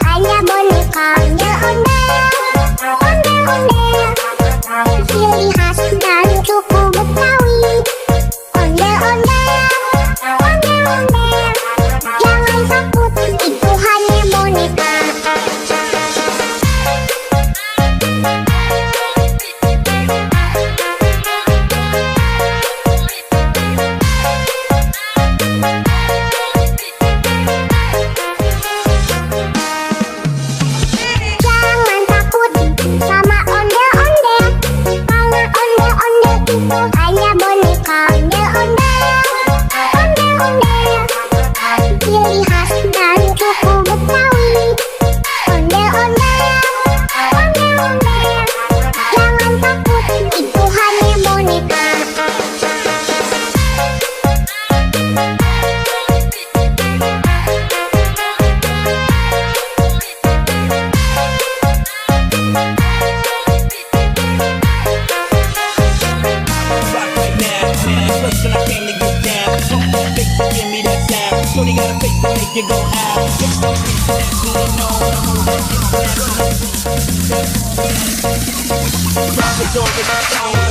hanya boneka ondel-ondel, ciri khas dan suku Betawi. Ondel-ondel, jangan takut, itu hanya boneka. Jangan takut sama ondel-ondel, karena ondel-ondel itu hanya boneka ondel-ondel, ciri khas dan suku Betawi. Ondel-ondel, jangan takut, itu hanya boneka. Shorty got a face to make you go out. Internationally known, I'm moving international. Drop it over the phone.